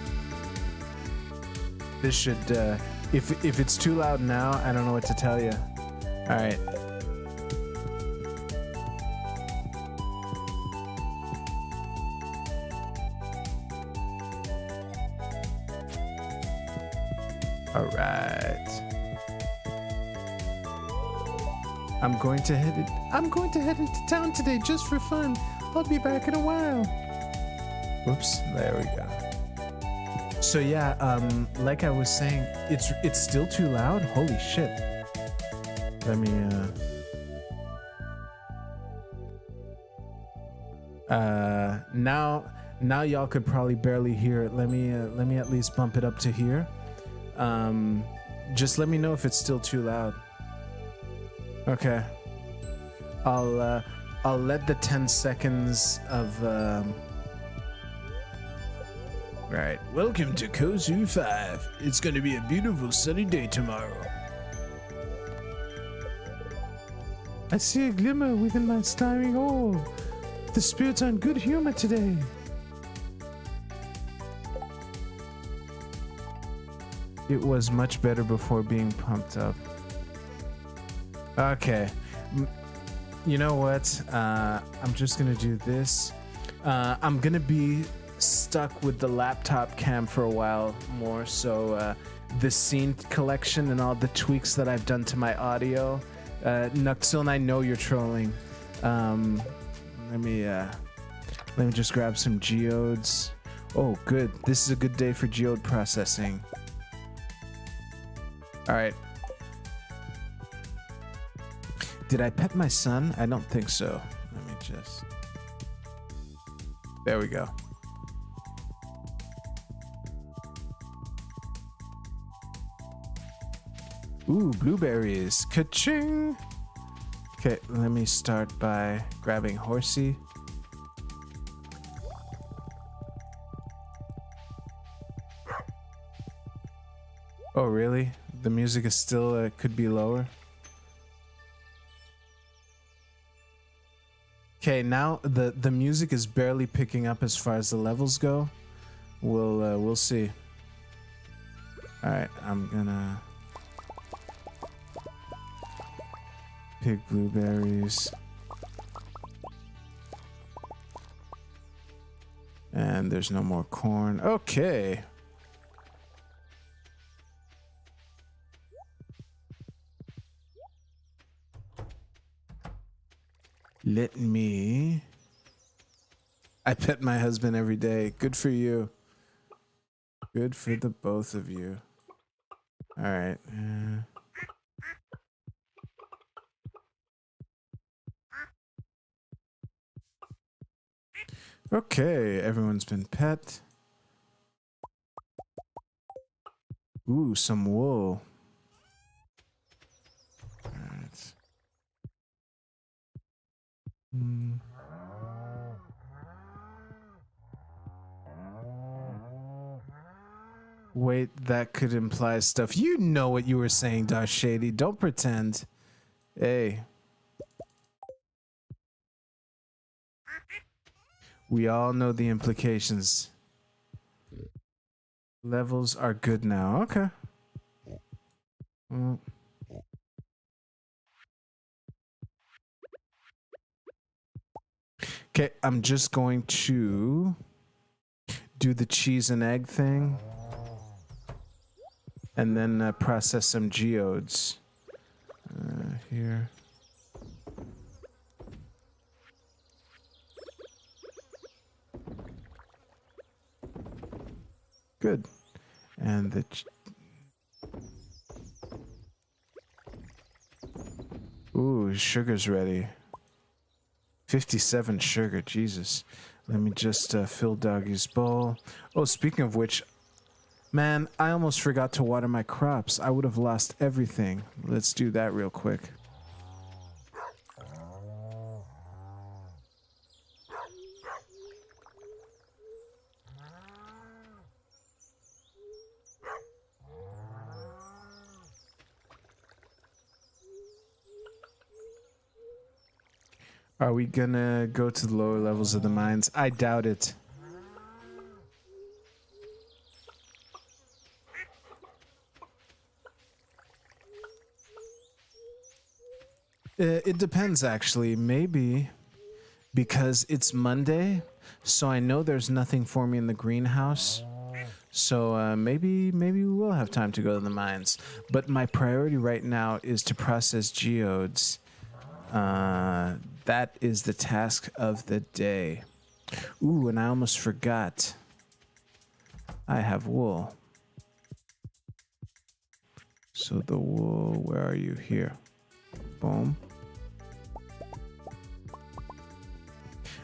This should if it's too loud now, I don't know what to tell you. All right. All right. I'm going to head into town today just for fun. I'll be back in a while. Whoops, there we go. So yeah, like I was saying, it's still too loud. Holy shit. Let me now y'all could probably barely hear it. Let me at least bump it up to here. Just let me know if it's still too loud. Okay. I'll let the 10 seconds of Right. Welcome to Kozu 5. It's going to be a beautiful sunny day tomorrow. I see a glimmer within my staring orb. The spirits are in good humor today. It was much better before being pumped up. Okay. you know what? I'm just gonna do this. I'm gonna be stuck with the laptop cam for a while more, so the scene collection and all the tweaks that I've done to my audio. Nuxil, I know you're trolling. Let me just grab some geodes. Oh, good. This is a good day for geode processing. All right. Did I pet my son? I don't think so. Let me just... There we go. Ooh, blueberries. Ka-ching! Okay, let me start by grabbing Horsey. Oh, really? The music is still, could be lower? Okay, now the music is barely picking up as far as the levels go. We'll see. All right, I'm gonna pick blueberries. And there's no more corn. Okay. Let me... I pet my husband every day. Good for you. Good for the both of you. All right. Okay, everyone's been pet. Ooh, some wool. All right. Wait, that could imply stuff. You know what you were saying, Darth Shady. Don't pretend. Hey. We all know the implications. Levels are good now. Okay. Well. Okay, I'm just going to do the cheese and egg thing. And then process some geodes. Here. Good. And the... Ooh, sugar's ready. 57 sugar, Jesus. Let me just fill Doggy's bowl. Oh, speaking of which, man, I almost forgot to water my crops. I would have lost everything. Let's do that real quick. Are we gonna go to the lower levels of the mines? I doubt it. It depends, actually. Maybe because it's Monday, so I know there's nothing for me in the greenhouse. So maybe we will have time to go to the mines. But my priority right now is to process geodes. That is the task of the day. Ooh, and I almost forgot. I have wool. So the wool, where are you? Here. Boom.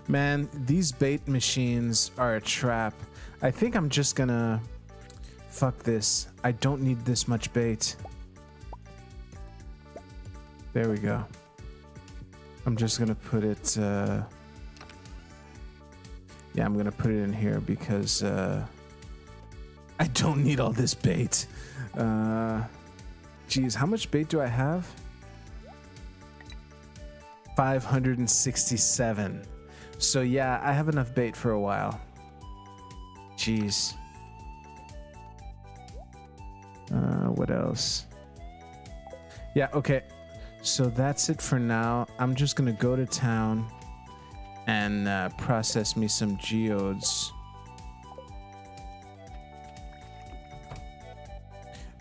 Man, these bait machines are a trap. I think I'm just gonna... Fuck this. I don't need this much bait. There we go. I'm just gonna put it... Yeah, I'm gonna put it in here because... I don't need all this bait. Geez, how much bait do I have? 567. So yeah, I have enough bait for a while. Jeez. What else? Yeah, okay. So that's it for now. I'm just gonna go to town and process me some geodes.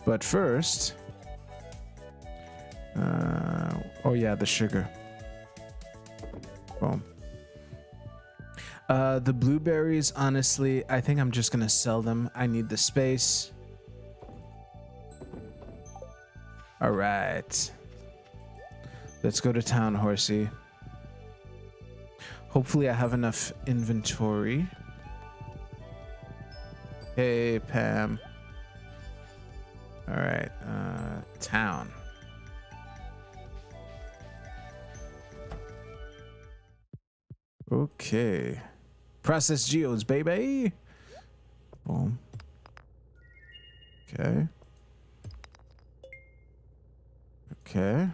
But first, oh yeah, the sugar. Boom. The blueberries, honestly, I think I'm just gonna sell them. I need the space. All right. Let's go to town, horsey. Hopefully I have enough inventory. Hey, Pam. All right, town. Okay. Process geodes, baby. Boom. Okay. Okay.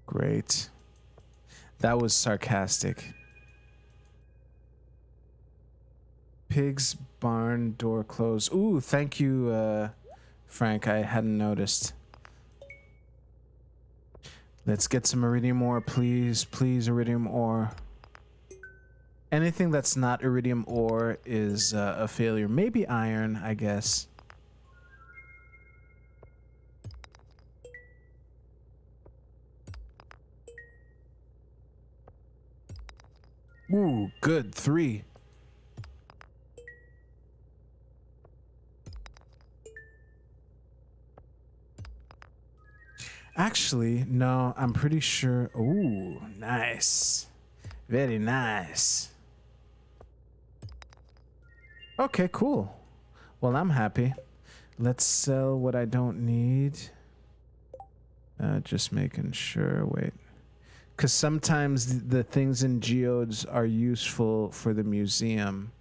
Great. That was sarcastic. Pig's barn door closed. Ooh, thank you, Frank. I hadn't noticed. Let's get some iridium ore, please. Please, iridium ore. Anything that's not iridium ore is a failure. Maybe iron, I guess. Ooh, good. 3. Actually, no, I'm pretty sure. Ooh, nice. Very nice. Okay, cool. Well, I'm happy. Let's sell what I don't need. Just making sure. Wait. Because sometimes the things in geodes are useful for the museum.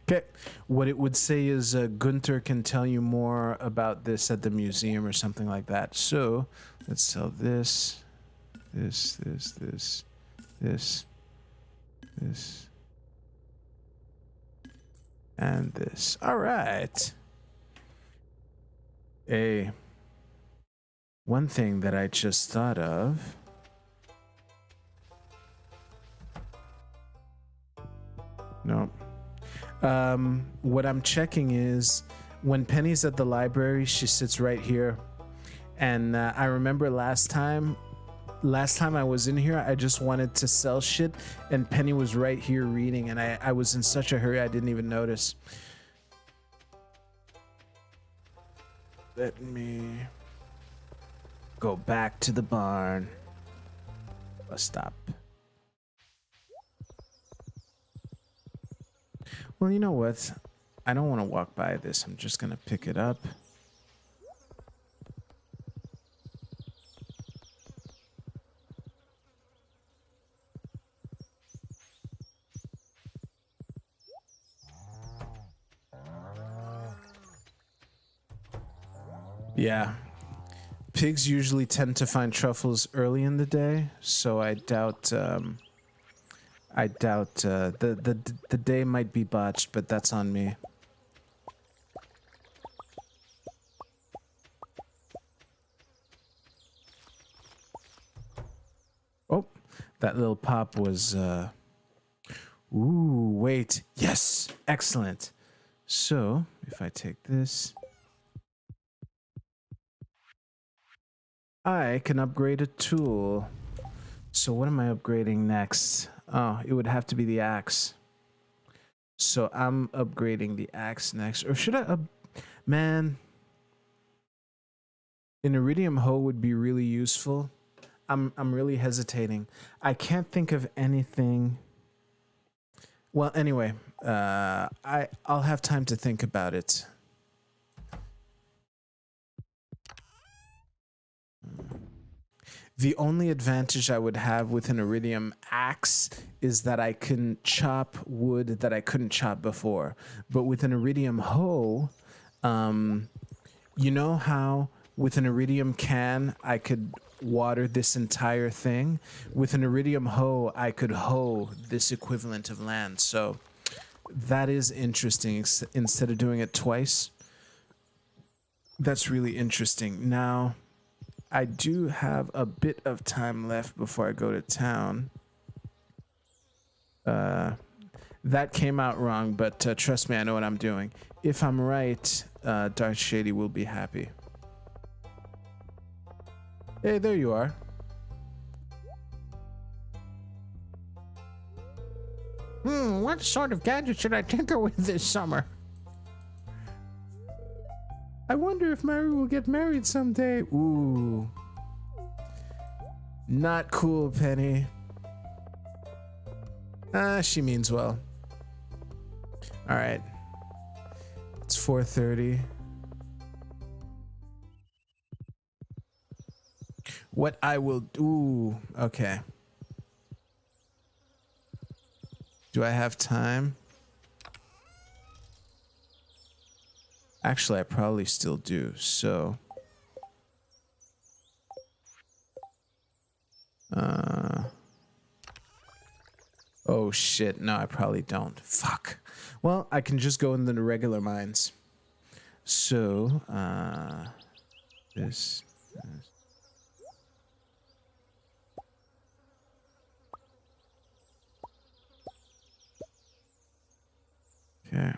Okay, what it would say is Gunter can tell you more about this at the museum or something like that. So let's sell this, this, and this. All right. One thing that I just thought of. Nope. What I'm checking is when Penny's at the library, she sits right here. And I remember last time I was in here, I just wanted to sell shit and Penny was right here reading and I was in such a hurry I didn't even notice. Let me go back to the barn. Bus stop. Well, you know what? I don't want to walk by this. I'm just going to pick it up. Yeah. Pigs usually tend to find truffles early in the day, so I doubt the day might be botched, but that's on me. Oh, that little pop was ooh, wait. Yes, excellent. So, if I take this, I can upgrade a tool. So what am I upgrading next? Oh, it would have to be the axe. So I'm upgrading the axe next. Or should I man, an iridium hoe would be really useful. I'm really hesitating. I can't think of anything. Well, anyway, I'll have time to think about it. The only advantage I would have with an iridium axe is that I can chop wood that I couldn't chop before. But with an iridium hoe, you know how with an iridium can I could water this entire thing. With an iridium hoe, I could hoe this equivalent of land. So that is interesting. Instead of doing it twice, that's really interesting. Now, I do have a bit of time left before I go to town. That came out wrong, but trust me, I know what I'm doing. If I'm right, Darth Shady will be happy. Hey, there you are. What sort of gadget should I tinker with this summer? I wonder if Mary will get married someday. Ooh. Not cool, Penny. She means well. All right. It's 4:30. What I will do... Okay. Do I have time? Actually, I probably still do, so... Oh shit, no, I probably don't. Fuck. Well, I can just go in the regular mines. So, this. Okay.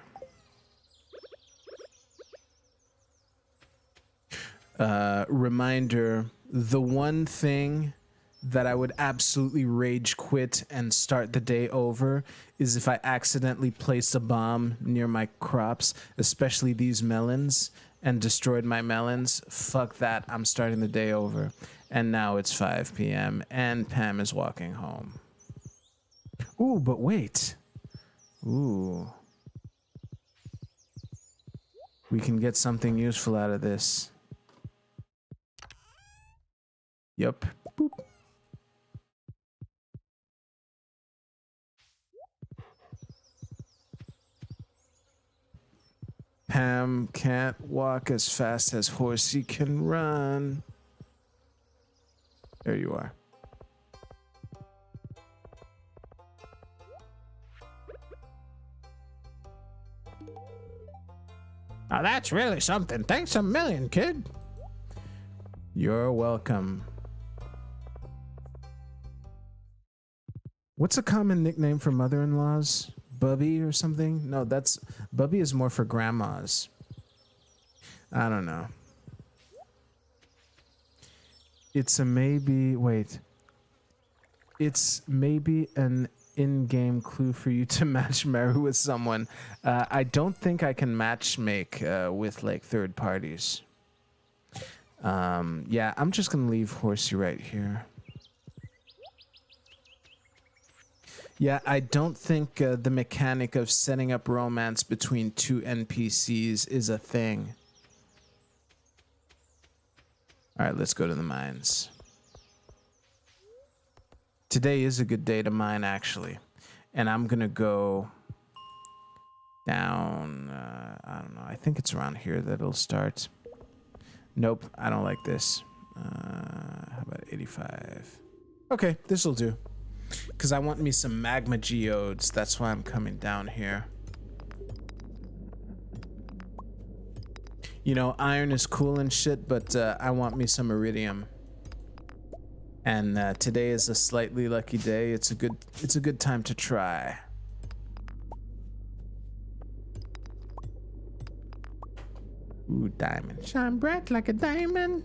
Reminder, the one thing that I would absolutely rage quit and start the day over is if I accidentally placed a bomb near my crops, especially these melons, and destroyed my melons. Fuck that, I'm starting the day over. And now it's 5 p.m. and Pam is walking home. Ooh, but wait. Ooh. We can get something useful out of this. Yup. Boop. Pam can't walk as fast as Horsey can run. There you are. Now that's really something. Thanks a million, kid. You're welcome. What's a common nickname for mother-in-laws? Bubby or something? No, that's... Bubby is more for grandmas. I don't know. It's a maybe... Wait. It's maybe an in-game clue for you to match Mary with someone. I don't think I can match make with, like, third parties. Yeah, I'm just gonna leave Horsey right here. Yeah, I don't think the mechanic of setting up romance between two NPCs is a thing. Alright, let's go to the mines. Today is a good day to mine, actually. And I'm gonna go down, I don't know, I think it's around here that it'll start. Nope, I don't like this. How about 85? Okay, this'll do. Because I want me some magma geodes. That's why I'm coming down here. You know, iron is cool and shit, but I want me some iridium. And today is a slightly lucky day. It's a good time to try. Ooh, diamond. Shine bright like a diamond.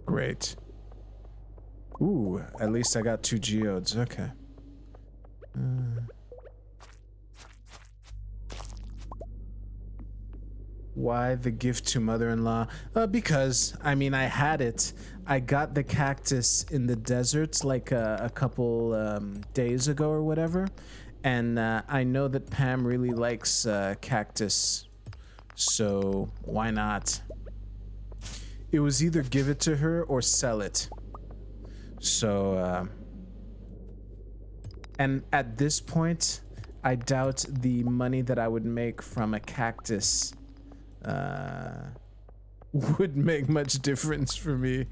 Great. Ooh, at least I got 2 geodes. Okay. Why the gift to mother-in-law? Because, I mean, I had it. I got the cactus in the desert like a couple days ago or whatever. And I know that Pam really likes cactus. so why not? It was either give it to her or sell it. So, and at this point, I doubt the money that I would make from a cactus would make much difference for me.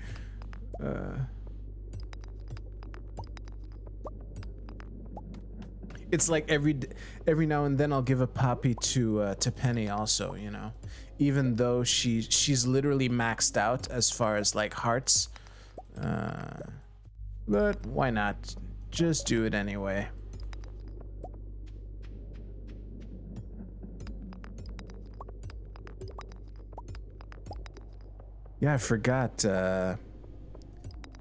It's like every now and then I'll give a poppy to Penny also, you know, even though she's literally maxed out as far as like hearts. But why not? Just do it anyway. Yeah, I forgot.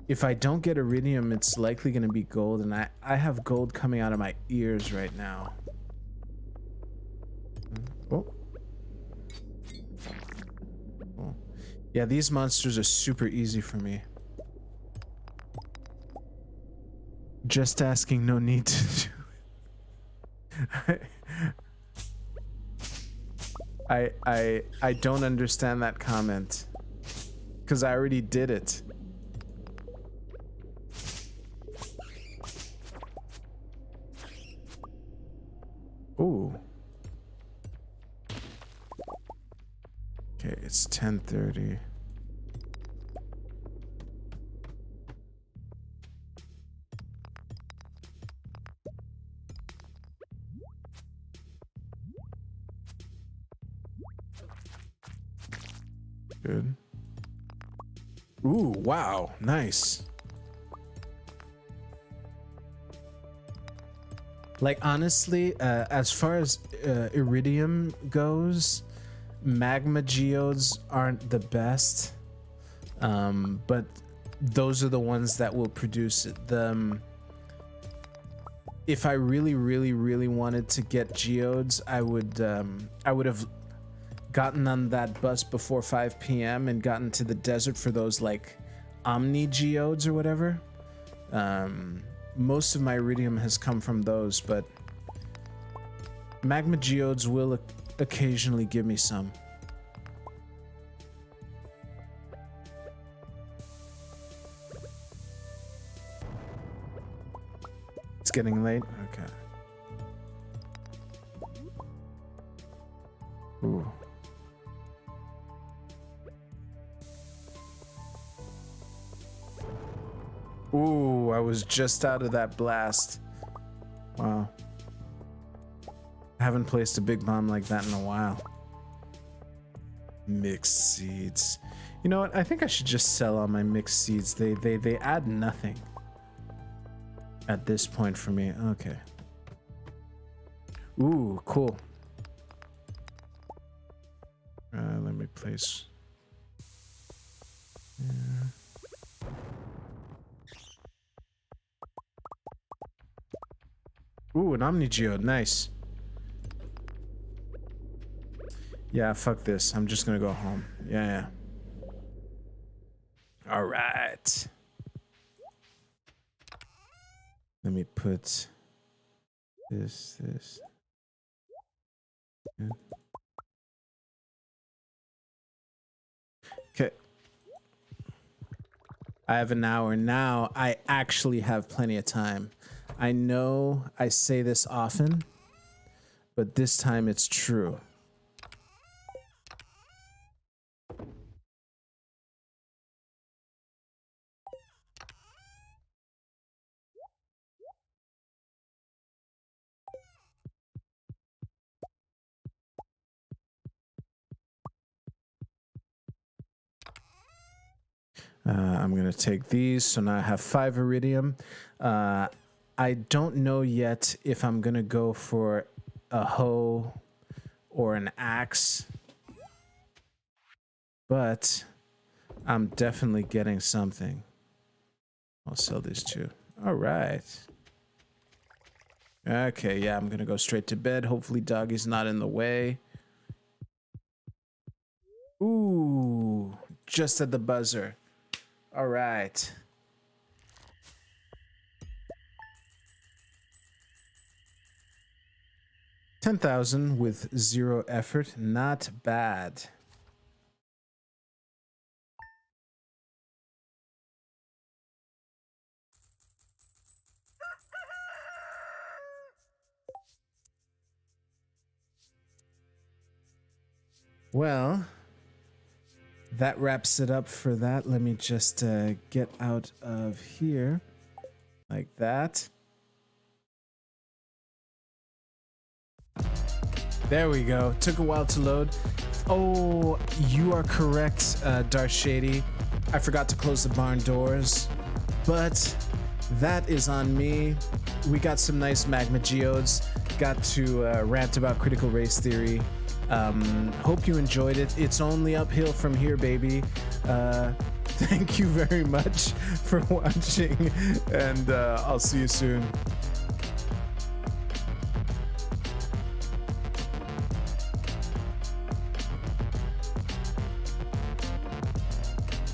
If I don't get iridium, it's likely going to be gold, and I have gold coming out of my ears right now. Oh. Oh. Yeah, these monsters are super easy for me. Just asking, no need to do it. I don't understand that comment, because I already did it. Ooh. Okay, it's 10:30. Good. Ooh, wow, nice. Like, honestly, as far as iridium goes, magma geodes aren't the best, but those are the ones that will produce them. If I really wanted to get geodes, I would have gotten on that bus before 5 p.m. and gotten to the desert for those like omni geodes or whatever. Most of my iridium has come from those, but magma geodes will occasionally give me some. It's getting late. Okay. Ooh. Ooh, I was just out of that blast. Wow. I haven't placed a big bomb like that in a while. Mixed seeds. You know what? I think I should just sell all my mixed seeds. They add nothing at this point for me. Okay. Ooh, cool. Let me place. Yeah. Ooh, an Omni Geode, nice. Yeah, fuck this. I'm just gonna go home. Yeah. All right. Let me put this. Yeah. Okay. I have an hour now. I actually have plenty of time. I know I say this often, but this time it's true. I'm going to take these. So now I have 5 iridium. I don't know yet if I'm going to go for a hoe or an axe, but I'm definitely getting something. I'll sell these two. All right. Okay, yeah, I'm going to go straight to bed. Hopefully Doggy's not in the way. Ooh, just at the buzzer. All right. 10,000 with 0 effort. Not bad. Well, that wraps it up for that. Let me just get out of here like that. There we go. Took a while to load. Oh, you are correct, Darth Shady. I forgot to close the barn doors, but that is on me. We got some nice magma geodes. Got to rant about critical race theory. Hope you enjoyed it. It's only uphill from here, baby. Thank you very much for watching, and I'll see you soon.